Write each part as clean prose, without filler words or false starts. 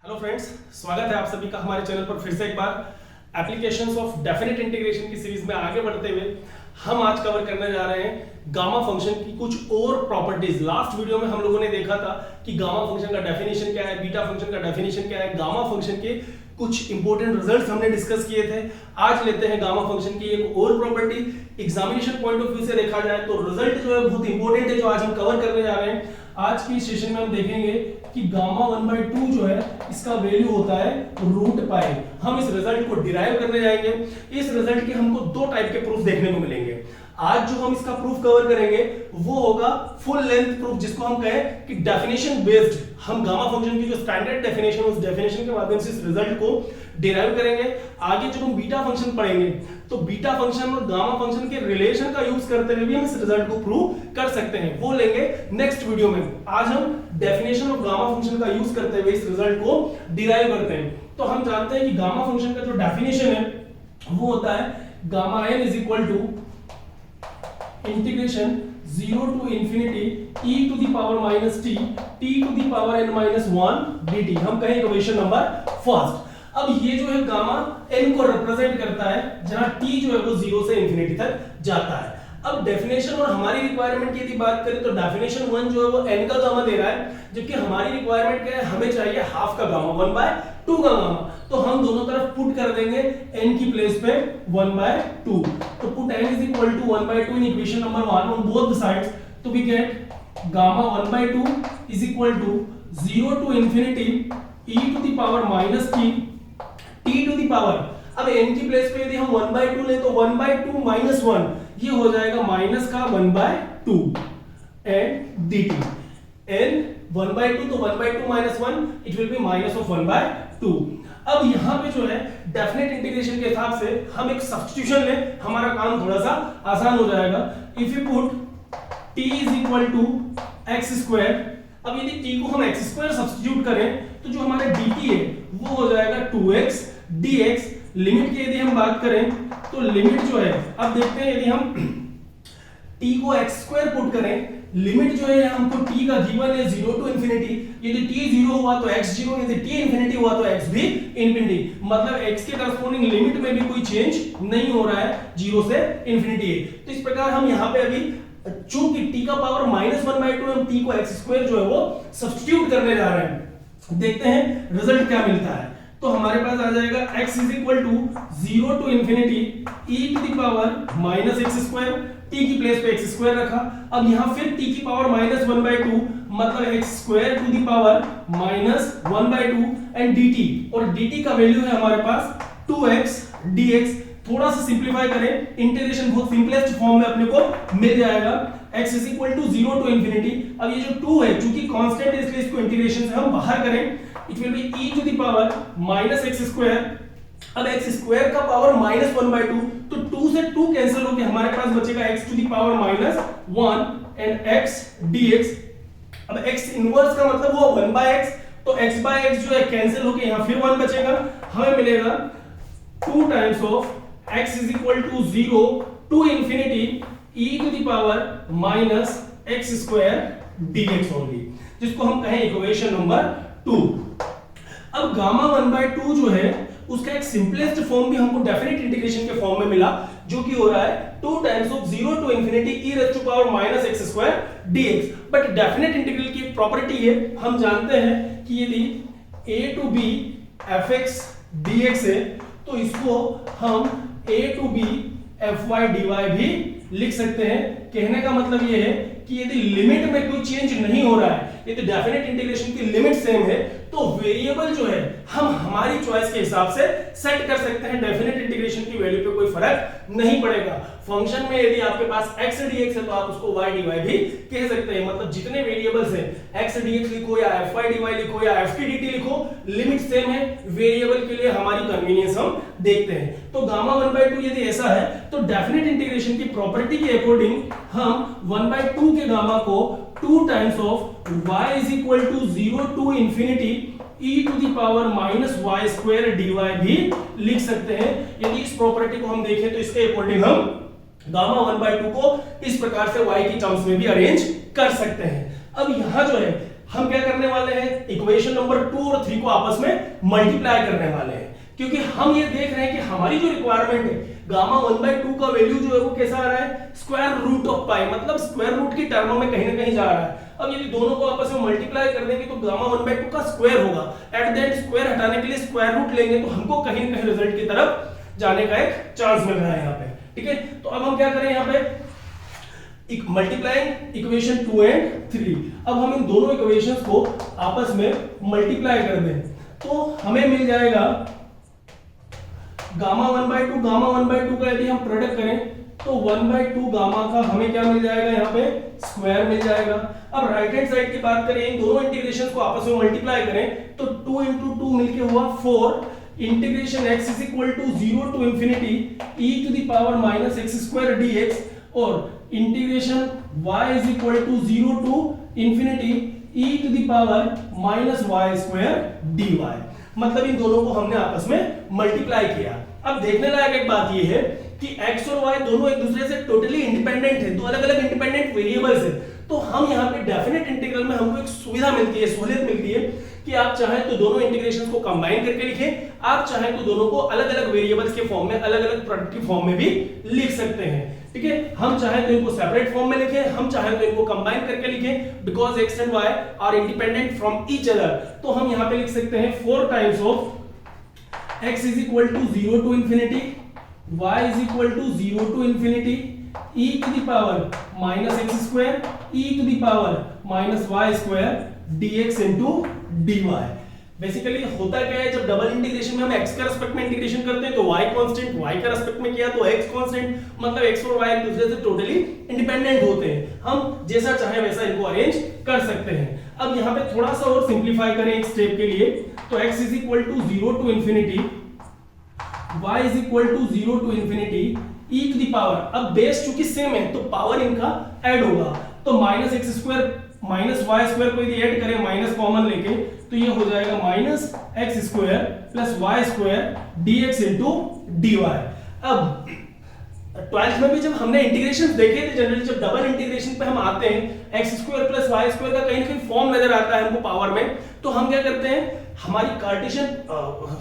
Hello friends, स्वागत है आप सभी का हमारे चैनल पर फिर से एक बार। एप्लीकेशंस ऑफ डेफिनेट इंटीग्रेशन की सीरीज में आगे बढ़ते हुए हम आज कवर करने जा रहे हैं गामा फंक्शन की कुछ और प्रॉपर्टीज। लास्ट वीडियो में हम लोगों ने देखा था कि गामा फंक्शन का डेफिनेशन क्या है, बीटा फंक्शन का डेफिनेशन क्या है, गामा फंक्शन के कुछ इंपॉर्टेंट रिजल्ट्स हमने डिस्कस किए थे। आज लेते हैं गामा फंक्शन की एक और property. Examination point of view से देखा जाए तो रिजल्ट जो है बहुत इंपॉर्टेंट है, जो आज हम कवर करने जा रहे हैं। आज की सेशन में हम देखेंगे कि गामा 1/2 जो है इसका वैल्यू होता है रूट पाई। हम इस रिजल्ट को डिराइव करने जाएंगे। इस रिजल्ट के हमको दो टाइप के प्रूफ देखने को मिलेंगे। आज जो हम इसका प्रूफ कवर करेंगे वो होगा फुल लेंथ प्रूफ, जिसको हम कहें कि डेफिनेशन बेस्ड। हम गामा फंक्शन की जो स्टैंडर्ड डेफिनेशन, उस डेफिनेशन के माध्यम से इस रिजल्ट को डिराइव करेंगे। आगे जब हम बीटा फंक्शन पढ़ेंगे तो बीटा फंक्शन और गामा फंक्शन के रिलेशन का यूज करते हुए भी हम इस रिजल्ट को प्रूव कर सकते हैं। वो लेंगे नेक्स्ट वीडियो में। आज हम डेफिनेशन ऑफ गामा फंक्शन का यूज करते हुए इस रिजल्ट को डिराइव करते हैं। तो हम जानते हैं कि गामा फंक्शन का जो डेफिनेशन है वो होता है gamma n is equal to integration 0 to infinity e to the power minus t to the power n minus 1 dt। हम कहें इक्वेशन नंबर फर्स्ट। अब ये जो है गामा n को रिप्रेजेंट करता है जहां t जो है वो 0 से इंफिनिटी तक जाता है। अब डेफिनेशन और हमारी रिक्वायरमेंट की यदि बात करें तो डेफिनेशन 1 जो है वो n का गामा दे रहा है, जबकि हमारी रिक्वायरमेंट क्या है, हमें चाहिए हाफ का गामा, 1/2 का गामा। तो हम दोनों तरफ पुट कर देंगे n की प्लेस पे 1/2। तो put n is equal to 1/2 in equation number 1 on both the sides, तो we get gamma 1/2 is equal to 0 to infinity e to the power minus t to the power। अब n की place पे यदि हम 1/2 ले तो 1/2 minus 1 ये हो जाएगा माइनस का 1/2 and dt। n 1/2 तो 1/2 minus 1 it will be minus of 1/2। अब यहां पे जो है डेफिनेट इंटीग्रेशन के हिसाब से हम एक सब्स्टिट्यूशन लें, हमारा काम थोड़ा सा आसान हो जाएगा। If you put t is equal to x square, अब यदि t को हम x square सब्स्टिट्यूट करें तो जो हमारा dt है वो हो जाएगा 2x dx। लिमिट की यदि हम बात करें तो लिमिट जो है, अब देखते हैं यदि हम t को x square पुट करें, लिमिट जो है हमको t का गिवन है 0 to infinity। यदि t 0 हुआ तो x 0, यदि t infinity हुआ तो x भी infinity। मतलब x के करस्पॉन्डिंग लिमिट में भी कोई चेंज नहीं हो रहा है, 0 से infinity है। तो इस प्रकार हम यहाँ पे अभी चूंकि t का पावर -1/2 हम t को x स्क्वायर जो है वो सब्स्टिट्यूट करने जा रहे हैं। देखते हैं रिजल्ट क्या मिलता है। तो हमारे पास आ जाएगा x is equal to 0 to infinity e to the power minus x square. t की प्लेस पे x स्क्वायर रखा। अब यहां फिर t की पावर -1/2 मतलब x square to the power -1/2 and dt, और dt का वैल्यू है हमारे पास 2x dx। थोड़ा सा सिंपलीफाई करें, इंटीग्रेशन बहुत सिंपलेस्ट फॉर्म में अपने को मिल जाएगा। x is equal to 0 to infinity। अब ये जो 2 है चूंकि कांस्टेंट है इसलिए इसको इंटीग्रेशन से हम बाहर करें, it will B e to the power minus x square. अब x स्क्वायर का पावर -1/2 तो 2 से 2 कैंसिल होके हमारे पास बचेगा x to the power -1 and x dx। अब x इनवर्स का मतलब हुआ 1/x, तो x/x जो है कैंसिल होके यहां फिर 1 बचेगा। हमें मिलेगा 2 times of x is equal to 0 to infinity e to the power minus x square dx only, जिसको हम कहें इक्वेशन नंबर 2। अब गामा 1/2 जो है उसका एक सिंपलेस्ट फॉर्म भी हमको डेफिनेट इंटीग्रेशन के फॉर्म में मिला, जो कि हो रहा है 2 times of 0 to infinity e raised to power minus x square dx। But definite integral की एक प्रॉपर्टी है, हम जानते हैं कि यदि a to b fx dx है तो इसको हम a to b fy dy भी लिख सकते हैं। कहने का मतलब यह है कि यदि लिमिट में कोई चेंज नहीं हो रहा है, यदि डेफिनेट इंटीग्रेशन की लिमिट सेम है, तो वेरिएबल जो है हम हमारी चॉइस के हिसाब से सेट कर सकते हैं। डेफिनेट इंटीग्रेशन की वैल्यू पे कोई फर्क नहीं पड़ेगा। फंक्शन में यदि आपके पास x dx है तो आप उसको y dy भी कह सकते हैं। मतलब जितने वेरिएबल्स हैं x dx लिखो या fy dy लिखो या ft dt लिखो, लिमिट सेम है। वेरिएबल के लिए हमारी कन्वीनियंस हम देखते हैं। तो गामा 1/2 यदि ऐसा है तो डेफिनेट इंटीग्रेशन की प्रॉपर्टी के अकॉर्डिंग हम 1/2 के गामा को 2 times of y is equal to 0 to infinity e to the power minus y square dy भी लिख सकते हैं। यदि इस प्रॉपर्टी को हम देखें तो इसके अकॉर्डिंग हम गामा 1/2 को इस प्रकार से y की टर्म्स में भी अरेंज कर सकते हैं। अब यहां जो है हम क्या करने वाले हैं, इक्वेशन नंबर 2 और 3 को आपस में मल्टीप्लाई करने वाले हैं, क्योंकि हम ये देख रहे हैं कि हमारी जो रिक्वायरमेंट है गामा 1/2 का वैल्यू जो है वो कैसा आ रहा है, स्क्वायर रूट ऑफ पाई, मतलब स्क्वायर रूट की टर्म में कहीं ना कहीं जा रहा है। अब यदि दोनों को आपस में मल्टीप्लाई कर देंगे तो गामा 1/2 का स्क्वायर होगा, एट द एंड स्क्वायर हटाने के लिए स्क्वायर रूट लेंगे तो हमको कहीं ना कहीं रिजल्ट की तरफ जाने का एक चांस मिल रहा है यहाँ पे, ठीक है। तो अब हम क्या करें यहाँ पे, मल्टीप्लाइंग इक्वेशन 2 एंड 3, अब हम इन दोनों इक्वेशंस को आपस में मल्टीप्लाई कर दें तो हमें मिल जाएगा गामा 1/2 का यदि हम प्रोडक्ट करें तो 1/2 गामा का हमें क्या मिल जाएगा, यहाँ पे स्क्वायर मिल जाएगा। अब राइट हैंड साइड की बात करें, इन दोनों इंटीग्रेशन को आपस में मल्टीप्लाई करें तो 2 into 2 मिलके हुआ 4 integration x is equal to 0 to infinity e to the power minus x square dx और integration y is equal to 0 to infinity e to the power minus y square dy, मतलब इन दोनों को हमने आपस में multiply किया। अब देखने लायक एक बात ये है कि x और y दोनों एक दूसरे से टोटली इंडिपेंडेंट हैं, दो अलग अलग इंडिपेंडेंट वेरिएबल्स हैं, तो हम यहाँ पे डेफिनेट इंटीग्रल में हमको एक सुविधा मिलती है, सहूलियत मिलती है कि आप चाहें तो दोनों इंटीग्रेशंस को कंबाइन करके लिखें, आप चाहें तो दोनों को अलग अलग वेरिएबल्स के फॉर्म में, अलग अलग प्रोडक्ट की फॉर्म में भी लिख सकते हैं, ठीक है। हम चाहें तो इनको सेपरेट फॉर्म में लिखें, हम चाहें तो इनको कंबाइन करके लिखें, because x and y are independent from each other, तो हम यहाँ पे लिख सकते हैं 4 times of x is equal to 0 to infinity, y is equal to 0 to infinity, e to the power minus x square, e to the power minus y square dx into dy। Basically होता क्या है, जब double integration में हम x के respect में integration करते हैं तो y कांस्टेंट, y के रेस्पेक्ट में किया तो x कांस्टेंट, मतलब x और y एक दूसरे से टोटली इंडिपेंडेंट होते हैं, हम जैसा चाहे वैसा इनको अरेंज कर सकते हैं। अब यहाँ पे थोड़ा सा और सिंप्लीफाई करें एक स्टेप के लिए, तो x is equal to 0 to infinity, y is equal to 0 to infinity, e to the power, अब बेस चूंकि सेम है तो पावर इनका ऐड होगा, तो minus x square minus y square को यदि ऐड करें माइनस कॉमन लेके तो ये हो जाएगा minus x square plus y square dx into dy। अब 12th में भी जब हमने इंटीग्रेशन देखे थे, जनरली जब डबल इंटीग्रेशन पे हम आते हैं x square plus y square का कहीं ना कहीं फॉर्म नजर आता है हमको पावर में, तो हम क्या करते हैं, हमारी कार्टेशियन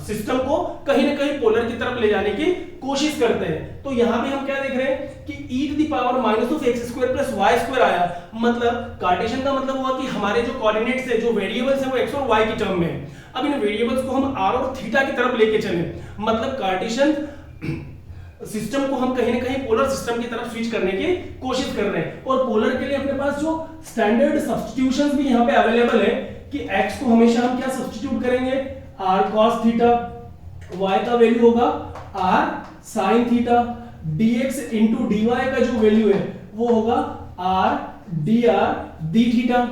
सिस्टम को कहीं ना कहीं पोलर की तरफ ले जाने की कोशिश करते हैं। तो यहाँ पे हम क्या देख रहे हैं कि e to the power minus of x square plus y square आया, मतलब कार्टेशियन का मतलब हुआ कि हमारे जो कोऑर्डिनेट्स है, जो वेरिएबल्स है वो x और y की टर्म में है। अब इन वेरिएबल्स को हम r और थीटा की तरफ लेके चले, मतलब कार्टेशियन सिस्टम को हम कहीं ना कहीं पोलर सिस्टम की तरफ स्विच करने की कोशिश कर रहे हैं, और पोलर के लिए अपने पास जो स्टैंडर्ड सब्स्टिट्यूशंस भी यहाँ पे अवेलेबल है कि x को हमेशा हम क्या सब्स्टिट्यूट करेंगे, r cos थीटा, y का वैल्यू होगा r sin theta, dx into dy का जो वैल्यू है वो होगा r dr d theta.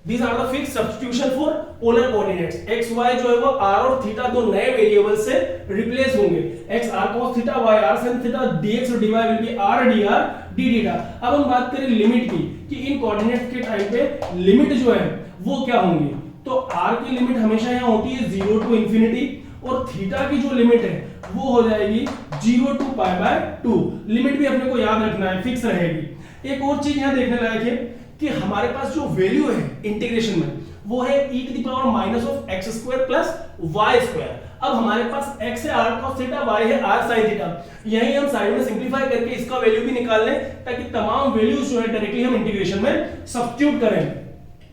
These are the fixed substitution for polar coordinates. x y जो है वो r और थीटा दो नए वेरिएबल से रिप्लेस होंगे, x r cos theta, y r sin theta, dx और dy will be r dr d theta. अब हम बात करें लिमिट की कि इन कोऑर्डिनेट्स के टाइम पे लिमिट जो है वो क्या होंगी, तो r की लिमिट हमेशा यहाँ होती है 0 टू इंफिनिटी, और थीटा की जो लिमिट है वो हो जाएगी 0 टू पाई बाय 2। लिमिट भी अपने को याद रखना है, फिक्स रहेगी। एक और चीज यहाँ देखने लायक है कि हमारे पास जो वैल्यू है इंटीग्रेशन में वो है e to the power minus of x square plus y square. अब हमारे पास x है r cos थीटा, y है r sin थीटा, यही हम साइड में सिंपलीफाई करके इसका वैल्यू भी निकाल लें ताकि तमाम वैल्यूज जो है डायरेक्टली हम इंटीग्रेशन में सब्स्टिट्यूट करें।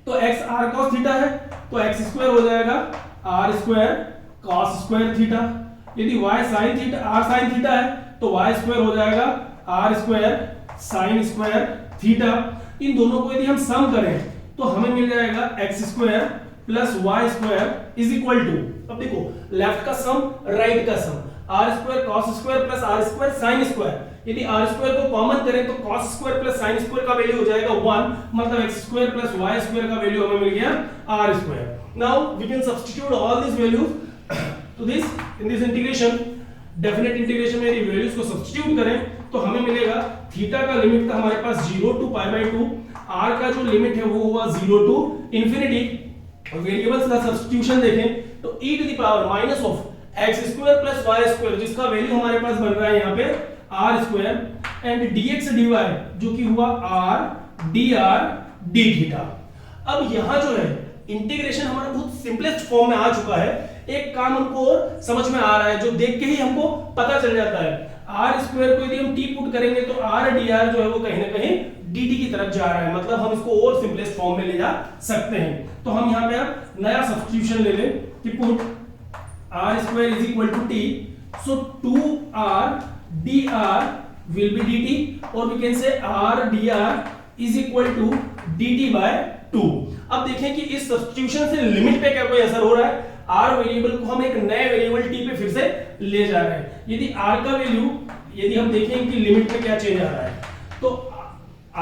तो x r cos थीटा है तो x स्क्वायर हो जाएगा r square cos square theta, यदि y sin theta r sin theta है तो y स्क्वायर हो जाएगा r square sin square theta. इन दोनों को यदि हम सम करें तो हमें मिल जाएगा x square plus y square is equal to, अब देखो लेफ्ट का सम राइट का sum, r square cos square plus r square sin square, यदि r स्क्वायर को कॉमन करें तो cos square plus sin square का वैल्यू हो जाएगा 1, मतलब x square plus y square का वैल्यू हमें मिल गया r square. Now we can substitute all this values to this in this integration. Definite integration में यदि वैल्यूज को सब्स्टिट्यूट करें तो हमें मिलेगा थीटा का लिमिट था हमारे पास 0 टू पाई बाय 2, r का जो लिमिट है वो हुआ 0 टू इंफिनिटी। वेरिएबल्स का सब्स्टिट्यूशन देखें तो e to the power minus of x square plus y square, जिसका वैल्यू हमारे पास बन रहा है यहाँ पे r square, and dx dy जो कि हुआ r dr d थीटा। अब यहाँ जो है इंटीग्रेशन हमारा बहुत सिंपलेस्ट फॉर्म में आ चुका है। एक काम हमको और समझ में आ रहा है, जो देख के ही हमको पता चल जाता है। आर स्क्वायर को यदि हम टी पुट करेंगे तो आर डी आर जो है वो कहीं ना कहीं dt की तरफ जा रहा है, मतलब हम इसको और सिंपलेस्ट फॉर्म में ले जा सकते हैं। तो हम यहाँ पे अब नया सब्स्टिट्यूशन ले लें कि put r square is equal to t, so 2r dr will be dt और we can say r dr is equal to dt by 2। अब देखें कि इस सब्स्टिट्यूशन से लिमिट पे क्या कोई असर हो रहा है। r वेरिएबल को हम एक नए वेरिएबल t पे फिर से ले जा रहे हैं। यदि r का वैल्यू यदि हम देखें कि लिमिट में क्या चेंज आ रहा है, तो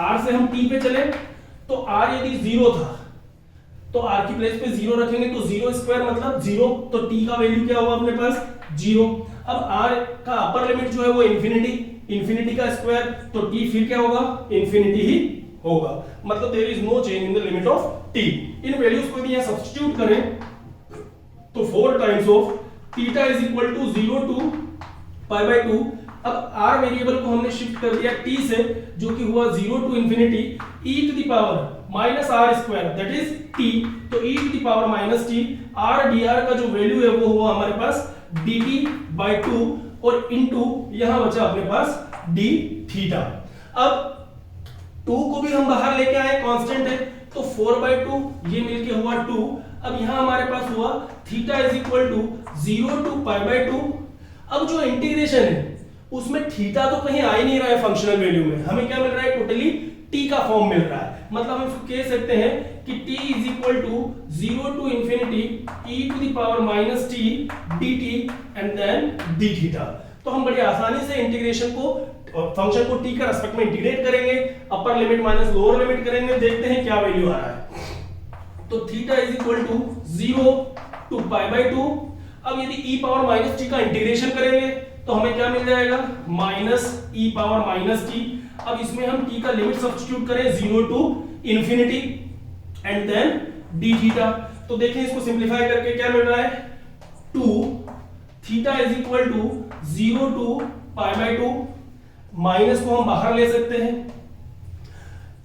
r से हम t पे चले तो r यदि 0 था तो r की प्लेस पे 0 रखेंगे तो 0 स्क्वायर मतलब 0, तो t का वैल्यू क्या होगा अपने पास 0। अब r का अपर लिमिट जो है वो इंफिनिटी का स्क्वायर, तो t फिर क्या होगा इंफिनिटी ही होगा, मतलब there is no change in the limit of t। इन वैल्यूज को यदि यहां सब्स्टिट्यूट करें तो 4 times of theta is equal to 0 to pi by 2। अब r वेरिएबल को हमने शिफ्ट कर दिया t से, जो कि हुआ 0 to infinity e to the power minus r square that is t, तो e to the power minus t। r dr का जो वैल्यू है वो हुआ हमारे पास dt बाय 2 और इनटू यहां बचा अपने पास d थीटा। अब 2 को भी हम बाहर लेके आए, कांस्टेंट है, तो 4 बाय 2 ये मिलके हुआ 2। अब यहां हमारे पास हुआ theta is equal to 0 to pi by 2। अब जो इंटीग्रेशन है उसमें थीटा तो कहीं आ ही नहीं रहा है फंक्शनल वैल्यू में, हमें क्या मिल रहा है टोटली t का फॉर्म मिल रहा है। मतलब हम इसको कह सकते हैं कि t is equal to 0 to infinity e to the power minus t dt and then d theta. तो हम बड़ी आसानी से इंटीग्रेशन को फंक्शन को t का रेस्पेक्ट में इंटीग्रेट करेंगे, upper limit minus lower limit करेंगे, देखते हैं क्या वैल्यू आ रहा है। तो theta is equal to 0 to pi by 2। अब यदि e पावर माइनस t का इंटीग्रेशन करेंगे तो हमें क्या मिल जाएगा minus e power minus t। अब इसमें हम t का लिमिट सब्स्टिट्यूट करें 0 to infinity and then d theta, तो देखें इसको सिंपलीफाई करके क्या मिल रहा है 2 theta is equal to 0 to pi by 2। Minus को हम बाहर ले सकते हैं,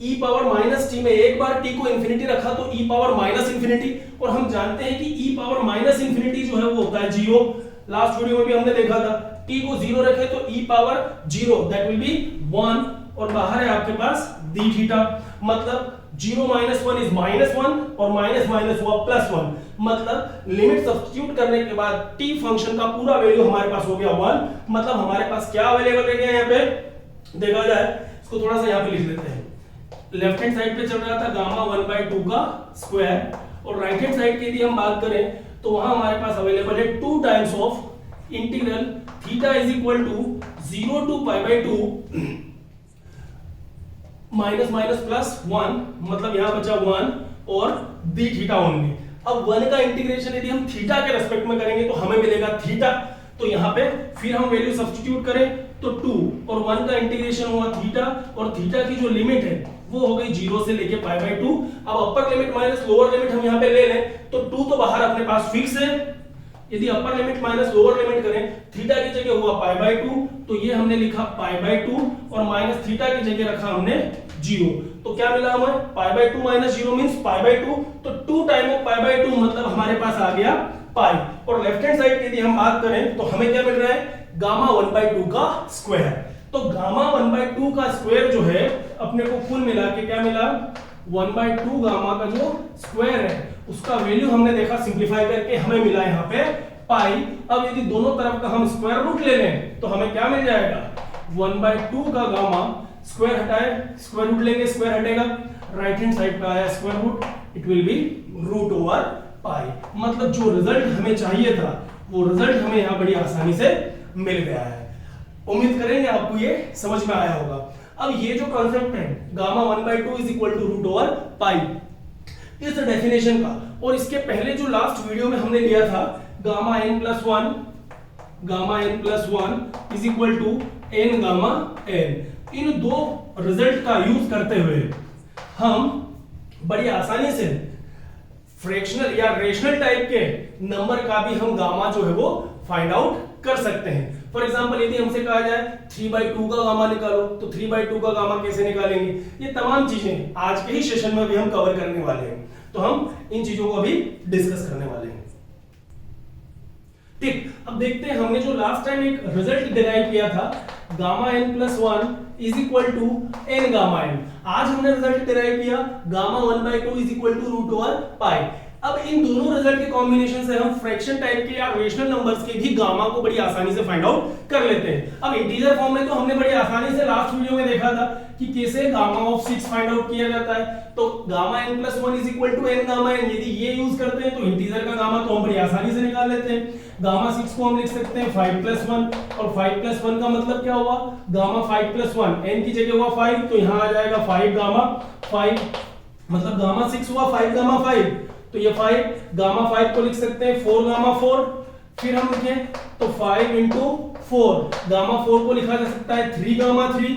e पावर माइनस t में एक बार t को इंफिनिटी रखा तो e पावर माइनस इंफिनिटी, और हम जानते हैं कि e पावर माइनस इंफिनिटी जो है वो होता है 0। लास्ट वीडियो में भी हमने देखा था t को 0 रखे तो e power 0 that will be 1, और बाहर है आपके पास d थीटा, मतलब 0 माइनस 1 इज माइनस 1 और माइनस माइनस हुआ प्लस 1, मतलब लिमिट सब्स्टिट्यूट करने के बाद t फंक्शन का पूरा वैल्यू हमारे पास हो गया 1। मतलब हमारे पास क्या अवेलेबल रह गया यहाँ पे देखा जाए, इसको थोड़ा सा यहाँ पे लिख लेते हैं। लेफ्ट हैंड साइड पे चल रहा था गामा 1/2 का स्क्वायर, और राइट हैंड साइड की यदि हम बात करें तो वहां हमारे पास अवेलेबल है 2 times of integral theta is equal to 0 to pi by 2 minus minus plus 1, मतलब यहां बचा 1 और d थीटा ओनली। अब 1 का इंटीग्रेशन यदि हम थीटा के रेस्पेक्ट में करेंगे तो हमें मिलेगा थीटा, तो यहां पे फिर हम वैल्यू सब्स्टिट्यूट करें तो 2 और 1 का इंटीग्रेशन हुआ थीटा, और थीटा की जो लिमिट है वो हो गई 0 से लेके पाई बाय 2। अब अपर लिमिट माइनस लोअर लिमिट हम यहां पे ले लें तो 2 तो बाहर अपने पास फिक्स है, यदि अपर लिमिट माइनस लोअर लिमिट करें थीटा की जगह हुआ पाई बाय 2, तो ये हमने लिखा पाई बाय 2 और माइनस थीटा की जगह रखा हमने 0, तो क्या मिला हमें पाई by 2 minus 0 means pi by 2, तो 2 टाइम ऑफ पाई बाय 2 मतलब हमारे पास आ गया पाई। और लेफ्ट हैंड साइड की यदि हम बात करें तो हमें क्या मिल रहा है गामा 1/2 का स्क्वायर। तो गामा 1/2 का स्क्वायर जो है अपने को कुल मिला के क्या मिला 1/2 गामा का जो स्क्वायर है उसका वैल्यू हमने देखा सिंपलीफाई करके हमें मिला यहाँ पे पाई। अब यदि दोनों तरफ का हम स्क्वायर रूट ले लें तो हमें क्या मिल जाएगा 1/2 का गामा, स्क्वायर हटाए स्क्वायर रूट लेंगे स्क्वायर हटेगा, राइट हैंड साइड पे आया square root, it will be root over pi. मतलब जो रिजल्ट हमें चाहिए था वो रिजल्ट हमें यहाँ बड़ी आसानी से मिल गया है। उम्मीद करेंगे आपको ये समझ में आया होगा। अब ये जो कॉन्सेप्ट है gamma 1/2 is equal to root over pi, इस डेफिनेशन का, और इसके पहले जो लास्ट वीडियो में हमने लिया था gamma n plus 1 is equal to n gamma n, इन दो रिजल्ट का यूज करते हुए हम बड़ी आसानी से फ्रैक्शनल या रेशनल टाइप के नंबर का भी हम गामा जो है वो फाइंड आउट कर सकते हैं। फॉर एग्जांपल यदि हमसे कहा जाए 3/2 का गामा निकालो तो 3/2 का गामा कैसे निकालेंगे, ये तमाम चीजें आज के ही सेशन में भी हम कवर करने वाले हैं। तो हम इन चीजों को अभी डिस्कस करने वाले हैं। ठीक, अब देखते हैं हमने जो लास्ट टाइम एक रिजल्ट डिराइव किया था gamma n plus 1 is equal to n gamma n। आज हमने रिजल्ट डिराइव किया gamma 1/2 is equal to root over pi. अब इन दोनों रिजल्ट के कॉम्बिनेशन से हम फ्रैक्शन टाइप के या रेशनल नंबर्स के भी गामा को बड़ी आसानी से फाइंड आउट कर लेते हैं। अब इंटीजर फॉर्म में तो हमने बड़ी आसानी से लास्ट वीडियो में देखा था कि कैसे गामा ऑफ 6 फाइंड आउट किया जाता है। तो gamma n plus 1 is equal to n gamma n, यदि ये यूज करते हैं तो इंटीजर का गामा तो हम बड़ी आसानी से निकाल लेते हैं। गामा 6 को हम लिख सकते हैं 5 प्लस 1, और 5 प्लस 1 का मतलब क्या हुआ, गामा 5 प्लस 1, n की जगह हुआ 5, तो यहाँ आ जाएगा 5 गामा 5, मतलब गामा 6 हुआ 5 गामा 5, तो ये 5 गामा 5 को लिख सकते हैं 4 गामा 4, फिर हम लिखें तो 5 इंटू 4, गामा 4 को लिखा जा सकता है 3 गामा 3,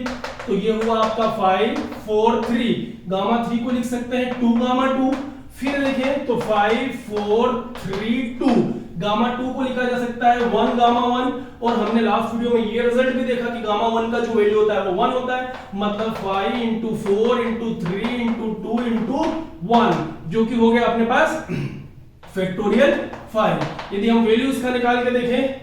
तो ये हुआ आपका 5 4 3, गामा 3 को लिख सकते हैं 2 गामा 2, फिर लिखें तो 5 4 3 2, गामा 2 को लिखा जा सकता है 1 गामा 1, और हमने लास्ट वीडियो में ये रिजल्ट भी देखा कि गामा 1 का जो वैल्यू होता है वो 1 होता है, मतलब 5 इंटू 4 इंटू 3 इंटू 2 इंटू 1, जो कि हो गया अपने पास फैक्टोरियल 5। यदि हम वैल्यू इसका निकाल के देखें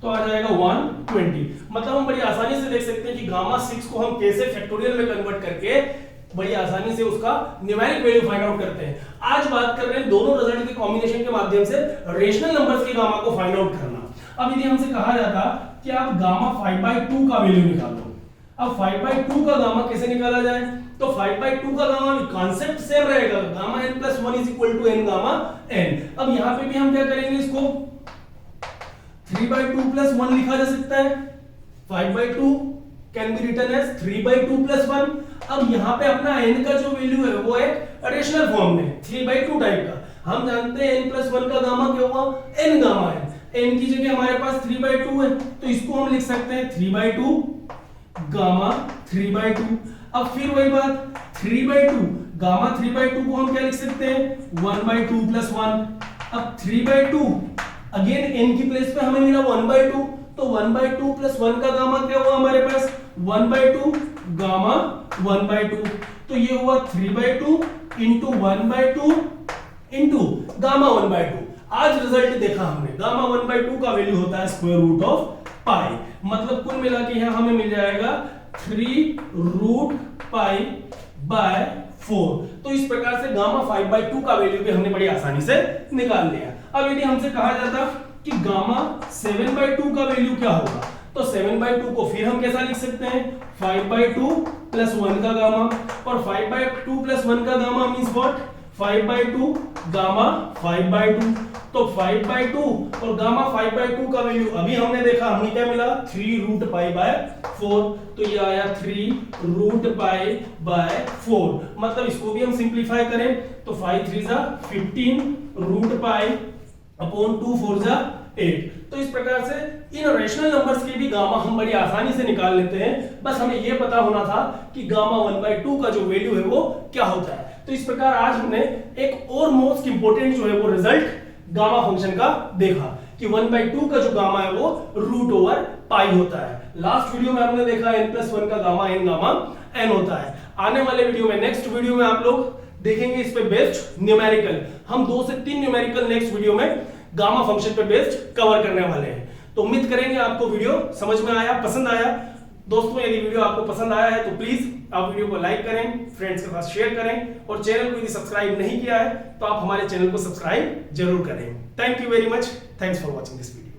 तो आ जाएगा 120। मतलब हम बड़ी आसानी से देख सकते हैं कि गामा 6 को हम कैसे फैक्टोरियल में कन्वर्ट करके बड़ी आसानी से उसका न्यूमेरिक वैल्यू फाइंड आउट करते हैं। आज बात कर रहे हैं दोनों रिजल्ट के कॉम्बिनेशन के माध्यम से रेशनल नंबर्स के गामा को फाइंड आउट करना। अब यदि हमसे कहा जाता कि आप गामा 5/2 का वैल्यू निकालो, अब 5/2 का गामा कैसे निकाला जाए, तो 5/2 का गामा कॉन्सेप्ट सेम रहेगा, gamma n plus 1 is equal to n gamma n। अब यहां पे भी हम क्या करेंगे, इसको 3/2 प्लस 1 लिखा जा सकता है, 5/2 can be written as 3/2 plus 1। अब यहां पे अपना n का जो वैल्यू है वो एक रेशनल फॉर्म में 3/2 टाइप का। हम जानते हैं n प्लस 1 का गामा क्या हुआ, n गामा है, n की जगह हमारे पास 3/2 है, तो इसको हम लिख सकते हैं 3/2 गामा 3/2। अब फिर वही बात 3/2 गामा 3/2 को हम क्या लिख सकते हैं 1/2 प्लस 1। अब 3/2 अगेन n की प्लेस पे हमें मिला 1/2, तो 1/2 प्लस 1 का गामा क्या हुआ हमारे पास 1/2 गामा 1/2, तो ये हुआ 3/2 इंटू 1/2 इंटू गामा 1/2। आज रिजल्ट देखा हमने, गामा 1/2 का वैल्यू होता है स्क्वायर रूट ऑफ पाई, मतलब कुल मिला के यहां हमें मिल जाएगा 3 रूट पाई बाय 4। तो इस प्रकार से गामा 5/2 का वैल्यू भी हमने बड़ी आसानी से निकाल लिया। अब यदि हमसे कहा जाता कि गामा 7/2 का वैल्यू क्या होगा, तो 7/2 को फिर हम कैसा लिख सकते हैं 5/2 प्लस 1 का गामा, और 5/2 प्लस 1 का गामा मींस व्हाट 5/2 गामा 5/2, तो 5/2 और गामा 5/2 का वैल्यू अभी हमने देखा, हमें क्या मिला 3 रूट पाई बाय 4, तो ये आया 3 रूट पाई बाय 4। मतलब इसको भी हम सिंप्लीफाई करें तो 5 3 जा 15 रूट पाई अपॉन 2 4 जा 8। तो इस प्रकार से इन रेशनल नंबर्स के भी गामा हम बड़ी आसानी से निकाल लेते हैं, बस हमें यह पता होना था कि गामा 1/2 का जो वैल्यू है वो क्या होता है। तो इस प्रकार आज हमने एक और मोस्ट इंपोर्टेंट जो है वो रिजल्ट गामा फंक्शन का देखा कि 1/2 का जो गामा है वो रूट ओवर पाई होता है। लास्ट वीडियो में हमने देखा n प्लस 1 का गामा n गामा n होता है। आने वाले वीडियो में नेक्स्ट वीडियो में आप लोग देखेंगे इस पे बेस्ड न्यूमेरिकल, हम 2 से 3 न्यूमेरिकल नेक्स्ट वीडियो में गामा फंक्शन पे बेस्ड कवर करने वाले हैं। तो उम्मीद करेंगे आपको वीडियो समझ में आया, पसंद आया। दोस्तों यदि वीडियो आपको पसंद आया है तो प्लीज आप वीडियो को लाइक करें, फ्रेंड्स के साथ शेयर करें, और चैनल को यदि सब्सक्राइब नहीं किया है तो आप हमारे चैनल को सब्सक्राइब जरूर करें। Thank you very much, thanks for watching this video.